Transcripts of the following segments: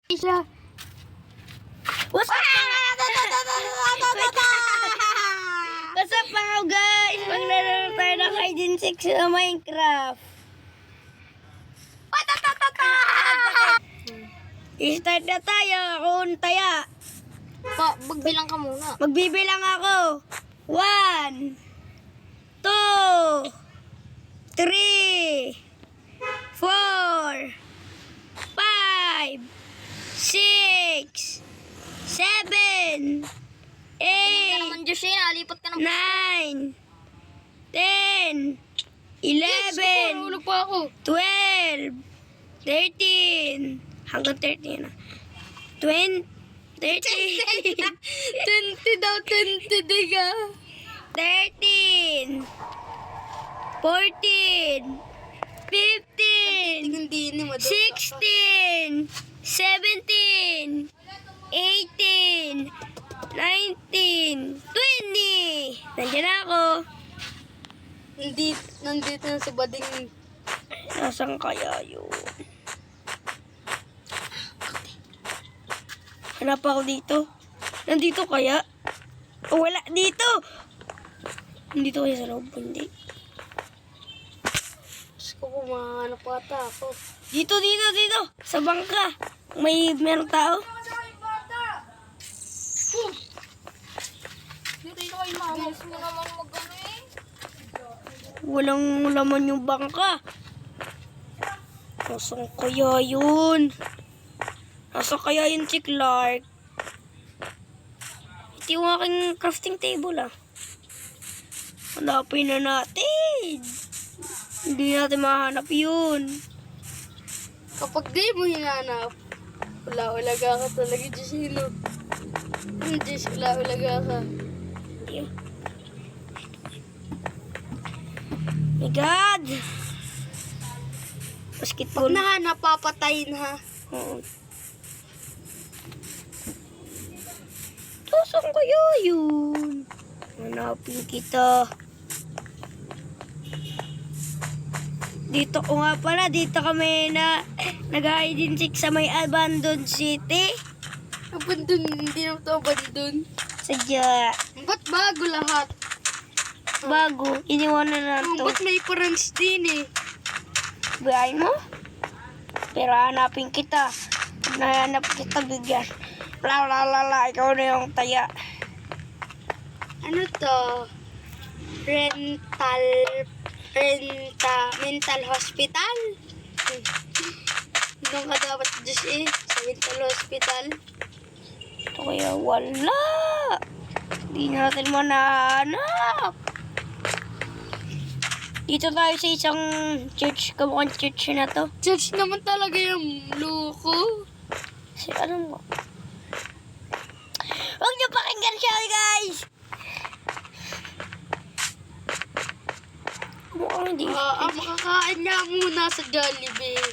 Isa. What's up? What's up mga guys? Maglalaro tayo ng hide and seek sa Minecraft. I-start na tayo. Ako taya. Magbilang ka muna. Magbibilang ako. 1, 2, 3, 4, 5, 6, 7, 8, naman Diyos yun, alipat ka naman. 9, 10, 11, Ulog pa ako. 12, 13, hanggang 13 na. 20, 13, 20 daw, 20 diga. 13, 14, 15, Hindi ni madali. 16, 17, 18, 19, 20. Nandiyan na ako. Nandito na si Bading. Nasaan kaya yun? Hanap ako dito. Nandito kaya? O wala dito. Nandito kaya sa loob. Hindi. Diyos ko po, mahanap ata ako. Dito. Sa bangka. Meron tao. Hindi ko kayo mahamas mo naman mag-ano eh. Walang laman yung bangka. Nasaan kaya yun? Nasaan kaya yun si Clark? Ito yung aking crafting table ah. Hanapin na natin. Hindi natin mahanap yun. Kapag di mo hinanap, ulaga ka talaga, Diyosino. Diyos, ulaga ka. Hindi. My God! Basketball. Pag nahanap, papatayin ha. Oo. Saan kaya yun? Hanapin kita. Dito ko nga pala, dito kami nag-hide and seek sa may abandoned city. Abandon, hindi naman ito abandon. Sadya, Ba't bago lahat? bago, iniwanan na to. Ba't may parents din eh? Bayain mo? Pero hanapin kita. Nahanap kita bigyan. La, ikaw na yung taya. Ano to? Mental hospital? Doon ka dapat Diyos eh, sa mental hospital. Ito kaya wala. Hindi natin manahanap. Dito tayo sa isang church. Kamukhang church na to. Church naman talaga yung loko. Kasi ano mo? Huwag niyo pakinggan siya, guys! Mukhang hindi. Makakain niya muna sa Jollibee.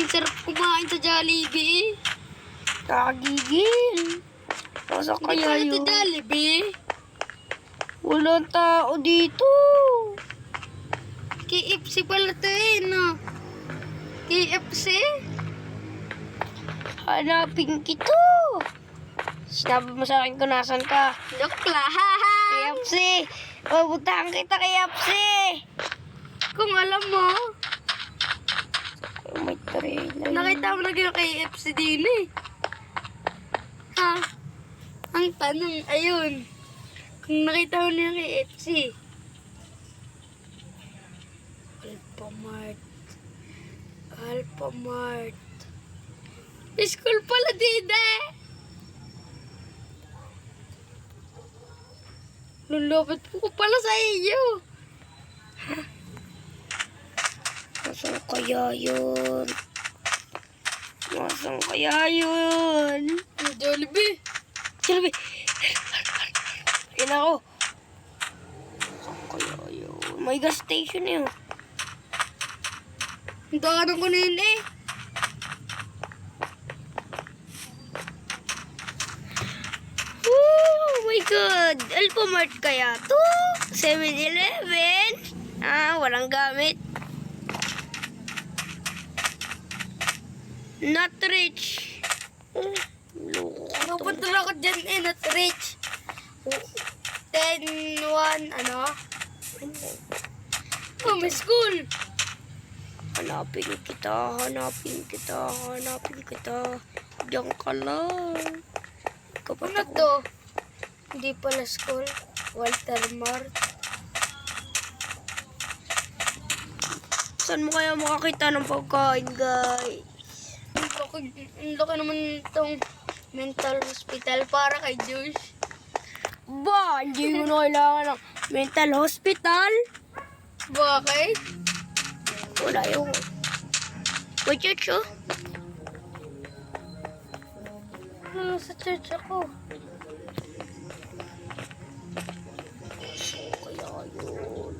Sarap kumain sa Jollibee. Kagigil. Nasa Hindi kaya ka sa yun? Jollibee. Walang tao dito. KFC pala to eh, no? KFC? Hanapin kita. Sinabi mo sa akin kung nasan ka. Joke lang. KFC. Pabutahan kita KFC. Kung alam mo, Ay, may trailer. nakita mo na yung KFC din eh. Ha? Ang tanong, ayun. Kung nakita mo na yung KFC. Alphamart. School pala din eh. Lulupit po pala sa iyo. Nasaan kaya yun? Nasaan kaya yun? Jollibee. Jollibee! Ayun ako. Nasaan kaya yun? May gas station yun. Ang daanan ko na yun eh. Oh my God! Alphamart kaya to? 7-Eleven? Walang gamit. Not rich. Pupunta lang ako dyan eh, not rich. 10, 1, ano? Oh, may school. Hanapin kita, hanapin kita, hanapin kita. Diyan ka lang. Ano to? Hindi pala school. Walter Mart. Saan mo kaya makakita ng pagkain, guys? Ang laki naman itong mental hospital para kay Josh. Ba, hindi mo na kailangan ng mental hospital. Bakit? Wala yung... May church, oh. Ano sa church ako? Kaya yun.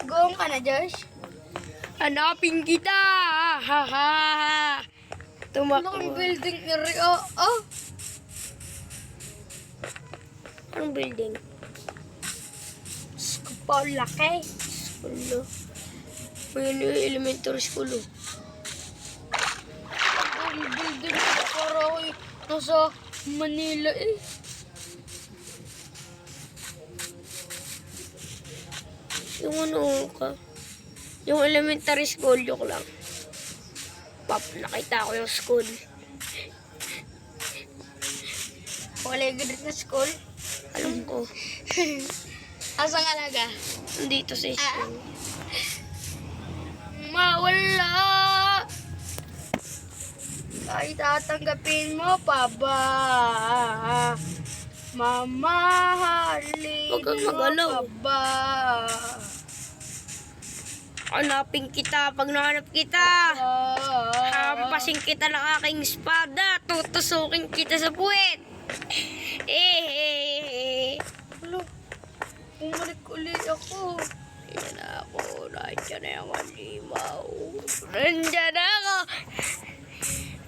Goong ka na, Josh? Hanapin kita! Ha ha ha! Ang Tumakbo. building area. Oh! Anong building? Pa, laki. Wala. May elementary school, oh. Ang building para ako nasa Manila eh. Yung ano ka? Yung elementary school, joke lang. Pap, nakita ko yung school. Wala good na school. Alam ko. Asang alaga? Nandito sa school. Mawala. Kahit tatanggapin mo pa ba? Mamahalin Huwag kang mo magalaw. pa ba? Hanapin kita pag nahanap kita. Hampasin kita ng aking espada. Tutusukin kita sa puwet. Hello. Bumalik ulit ako. Yan ako. Nandiyan na yung halimaw. Nandiyan na ako.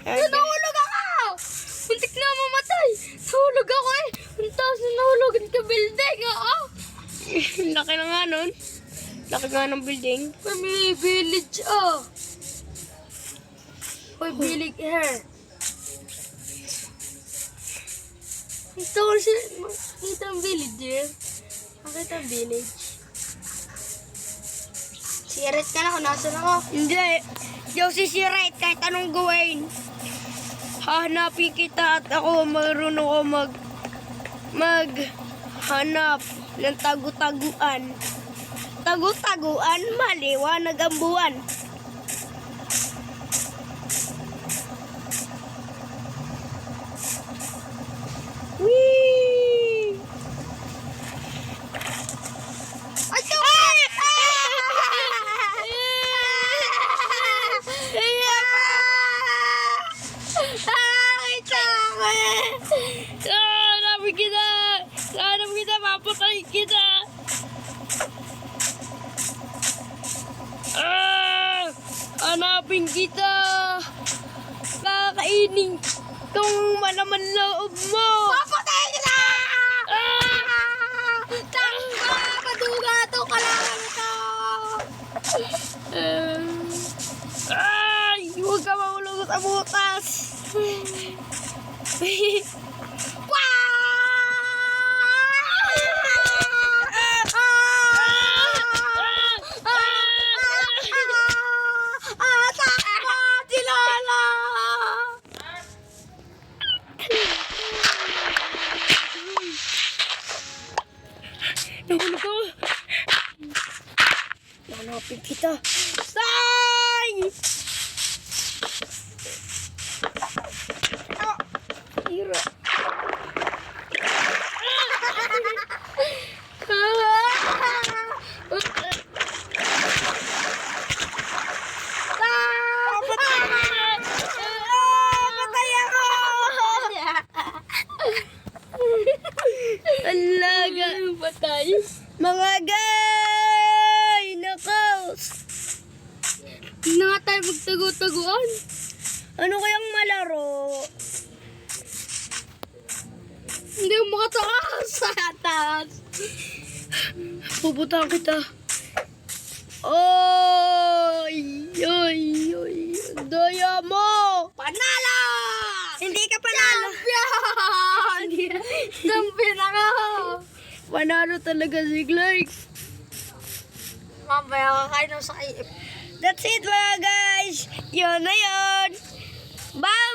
Nahulog ako! Muntik na mamatay. Nahulog ako eh. Ang taas na nahulugan ka building. Oo. Laki na nga nun. Laki nga ng building. Family village oh. Hoy, village here. Ito kasi makita ang village eh. Makita ang village. Sirit ka na kung nasan ako. Hindi. Diyaw sisirait kahit anong gawin. Hahanapin kita at ako marunong ako maghanap ng tagu-taguan. Tagu-taguan, maliwanag ang buwan. Whee! Acho! Hanapin kita! Hanapin kita! Papatayin kita! Hanapin kita! Kakainin tong malaman loob mo! Papatay kita! Tangka! Maduga to! Kailangan ito! Ay! Huwag ka mahulog sa butas! Nahulog ako! Hanapin kita! Say! Hira. Patay ako! Alaga! Patay? Mga gay! Nakaus! Hindi na nga tayo magtago-taguan. Ano kayang malaro? Hindi ko makataas sa taas. Pupuntahan kita. Oy! Oy! Oy! Daya mo! Panalo! Hindi ka panalo. Champion! Champion ako! Panalo talaga si Clark. Mamaya kakain ako sa KF. That's it mga guys. Yun na yun. Bye!